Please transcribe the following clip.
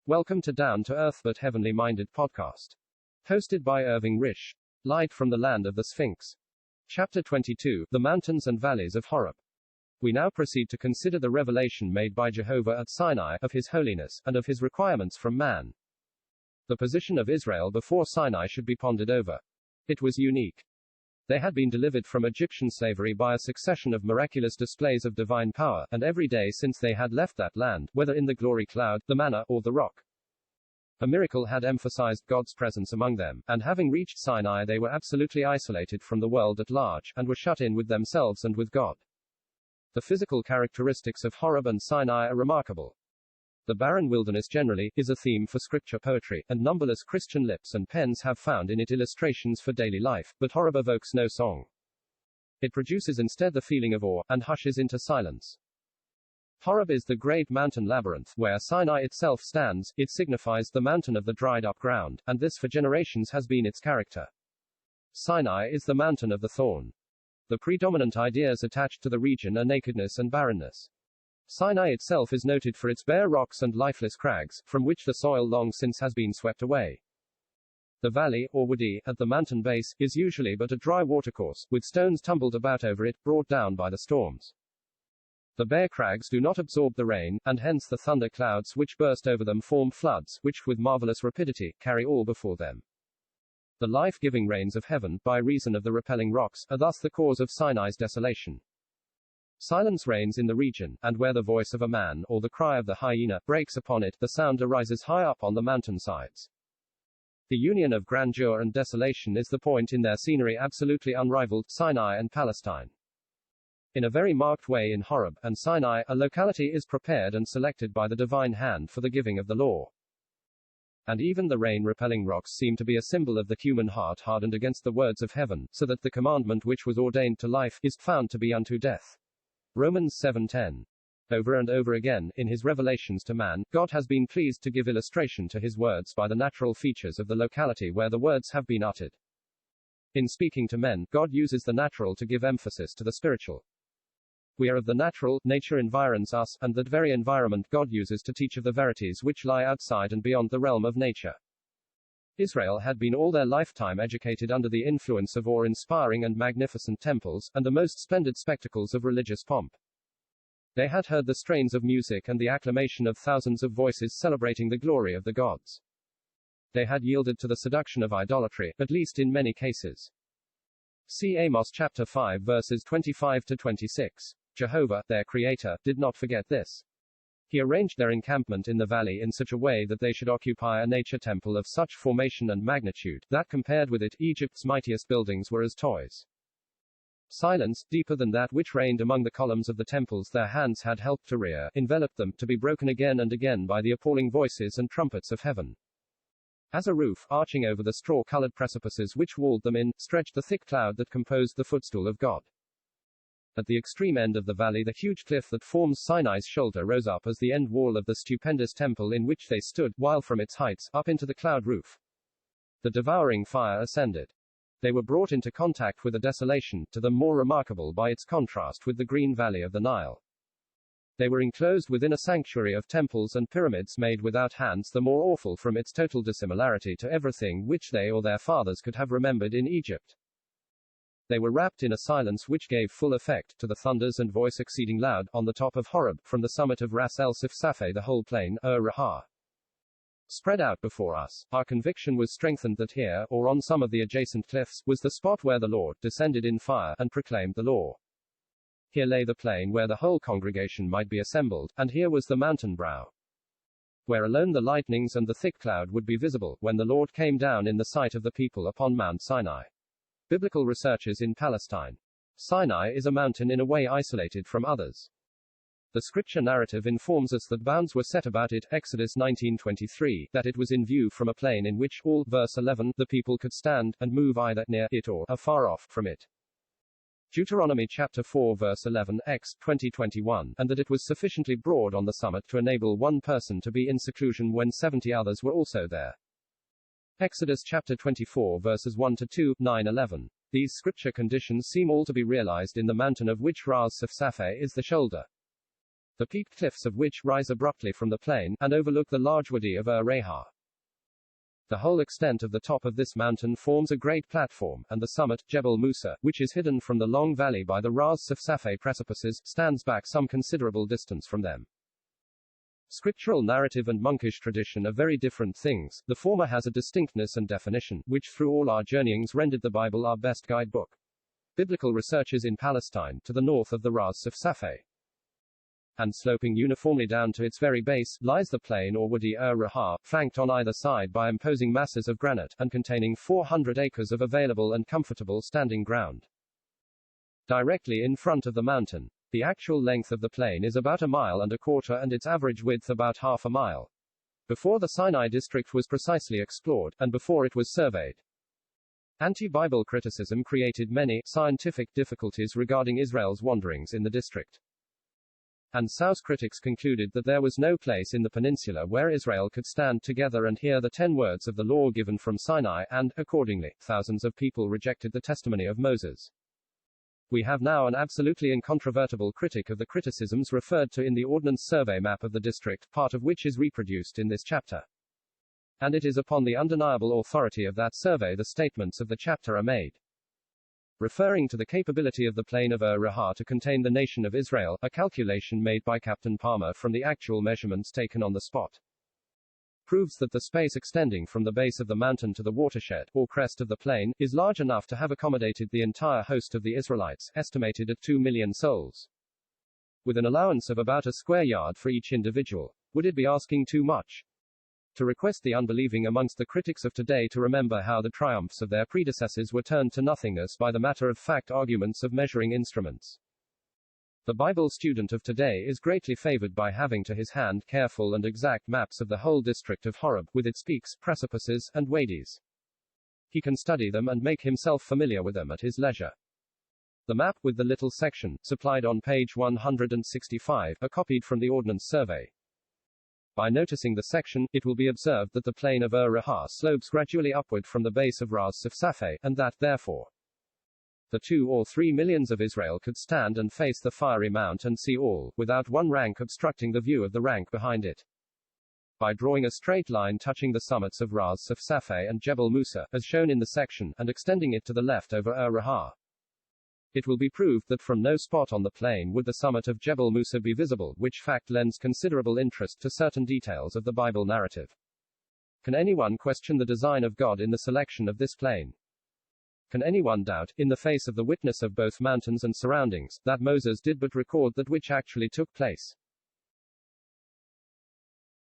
Welcome to Down to Earth but Heavenly Minded podcast. Hosted by Irving Risch. Light from the land of the Sphinx. Chapter 22, The Mountains and Valleys of Horub. We now proceed to consider the revelation made by Jehovah at Sinai, of his holiness, and of his requirements from man. The position of Israel before Sinai should be pondered over. It was unique. They had been delivered from Egyptian slavery by a succession of miraculous displays of divine power, and every day since they had left that land, whether in the glory cloud, the manna, or the rock, a miracle had emphasized God's presence among them, and having reached Sinai they were absolutely isolated from the world at large, and were shut in with themselves and with God. The physical characteristics of Horub and Sinai are remarkable. The barren wilderness generally is a theme for scripture poetry, and numberless Christian lips and pens have found in it illustrations for daily life, but Horub evokes no song. It produces instead the feeling of awe, and hushes into silence. Horub is the great mountain labyrinth, where Sinai itself stands. It signifies the mountain of the dried-up ground, and this for generations has been its character. Sinai is the mountain of the thorn. The predominant ideas attached to the region are nakedness and barrenness. Sinai itself is noted for its bare rocks and lifeless crags, from which the soil long since has been swept away. The valley, or wadi, at the mountain base, is usually but a dry watercourse, with stones tumbled about over it, brought down by the storms. The bare crags do not absorb the rain, and hence the thunder clouds which burst over them form floods, which, with marvelous rapidity, carry all before them. The life-giving rains of heaven, by reason of the repelling rocks, are thus the cause of Sinai's desolation. Silence reigns in the region, and where the voice of a man, or the cry of the hyena, breaks upon it, the sound arises high up on the mountain sides. The union of grandeur and desolation is the point in their scenery absolutely unrivaled, Sinai and Palestine. In a very marked way in Horub and Sinai, a locality is prepared and selected by the divine hand for the giving of the law. And even the rain-repelling rocks seem to be a symbol of the human heart hardened against the words of heaven, so that the commandment which was ordained to life is found to be unto death. Romans 7:10. Over and over again, in his revelations to man, God has been pleased to give illustration to his words by the natural features of the locality where the words have been uttered. In speaking to men, God uses the natural to give emphasis to the spiritual. We are of the natural, nature environs us, and that very environment God uses to teach of the verities which lie outside and beyond the realm of nature. Israel had been all their lifetime educated under the influence of awe-inspiring and magnificent temples, and the most splendid spectacles of religious pomp. They had heard the strains of music and the acclamation of thousands of voices celebrating the glory of the gods. They had yielded to the seduction of idolatry, at least in many cases. See Amos chapter 5 verses 25 to 26. Jehovah, their creator, did not forget this. He arranged their encampment in the valley in such a way that they should occupy a nature temple of such formation and magnitude, that compared with it, Egypt's mightiest buildings were as toys. Silence, deeper than that which reigned among the columns of the temples their hands had helped to rear, enveloped them, to be broken again and again by the appalling voices and trumpets of heaven. As a roof, arching over the straw-colored precipices which walled them in, stretched the thick cloud that composed the footstool of God. At the extreme end of the valley the huge cliff that forms Sinai's shoulder rose up as the end wall of the stupendous temple in which they stood, while from its heights, up into the cloud roof, the devouring fire ascended. They were brought into contact with a desolation, to them more remarkable by its contrast with the green valley of the Nile. They were enclosed within a sanctuary of temples and pyramids made without hands, the more awful from its total dissimilarity to everything which they or their fathers could have remembered in Egypt. They were wrapped in a silence which gave full effect to the thunders and voice exceeding loud, on the top of Horub, from the summit of Ras El Sifsafeh the whole plain, Rahah, spread out before us. Our conviction was strengthened that here, or on some of the adjacent cliffs, was the spot where the Lord descended in fire, and proclaimed the law. Here lay the plain where the whole congregation might be assembled, and here was the mountain brow, where alone the lightnings and the thick cloud would be visible, when the Lord came down in the sight of the people upon Mount Sinai. Biblical researchers in Palestine. Sinai is a mountain in a way isolated from others. The scripture narrative informs us that bounds were set about it, Exodus 19:23, that it was in view from a plain in which all, verse 11, the people could stand, and move either near it or afar off from it. Deuteronomy chapter 4 verse 11, Ex. 20:21, and that it was sufficiently broad on the summit to enable one person to be in seclusion when 70 others were also there. Exodus chapter 24 verses 1 to 2, 9-11. These scripture conditions seem all to be realized in the mountain of which Ras Sifsafeh is the shoulder. the peaked cliffs of which rise abruptly from the plain, and overlook the large wadi of Reha. The whole extent of the top of this mountain forms a great platform, and the summit, Jebel Musa, which is hidden from the long valley by the Ras Safsafeh precipices, stands back some considerable distance from them. Scriptural narrative and monkish tradition are very different things. The former has a distinctness and definition, which through all our journeyings rendered the Bible our best guidebook. Biblical researches in Palestine, to the north of the Ras Safsafeh, and sloping uniformly down to its very base, lies the plain or Wadi Reha, flanked on either side by imposing masses of granite, and containing 400 acres of available and comfortable standing ground. Directly in front of the mountain, the actual length of the plain is about 1.25 miles and its average width about half a mile. Before the Sinai district was precisely explored, and before it was surveyed. Anti-Bible criticism created many scientific difficulties regarding Israel's wanderings in the district. And South critics concluded that there was no place in the peninsula where Israel could stand together and hear the 10 words of the law given from Sinai, and, accordingly, thousands of people rejected the testimony of Moses. We have now an absolutely incontrovertible critic of the criticisms referred to in the Ordnance Survey map of the district, part of which is reproduced in this chapter. And it is upon the undeniable authority of that survey the statements of the chapter are made. Referring to the capability of the plain of Reha to contain the nation of Israel, a calculation made by Captain Palmer from the actual measurements taken on the spot proves that the space extending from the base of the mountain to the watershed, or crest of the plain, is large enough to have accommodated the entire host of the Israelites, estimated at 2 million souls. With an allowance of about a square yard for each individual. Would it be asking too much to request the unbelieving amongst the critics of today to remember how the triumphs of their predecessors were turned to nothingness by the matter-of-fact arguments of measuring instruments? The Bible student of today is greatly favored by having to his hand careful and exact maps of the whole district of Horub, with its peaks, precipices, and wadis. He can study them and make himself familiar with them at his leisure. The map with the little section, supplied on page 165, are copied from the Ordnance Survey. By noticing the section, it will be observed that the plain of Reha slopes gradually upward from the base of Ras Safsafeh, and that, therefore, the 2 or 3 millions of Israel could stand and face the fiery mount and see all, without one rank obstructing the view of the rank behind it. By drawing a straight line touching the summits of Ras Safsafeh and Jebel Musa, as shown in the section, and extending it to the left over Reha, it will be proved that from no spot on the plain would the summit of Jebel Musa be visible, which fact lends considerable interest to certain details of the Bible narrative. Can anyone question the design of God in the selection of this plain? Can anyone doubt, in the face of the witness of both mountains and surroundings, that Moses did but record that which actually took place?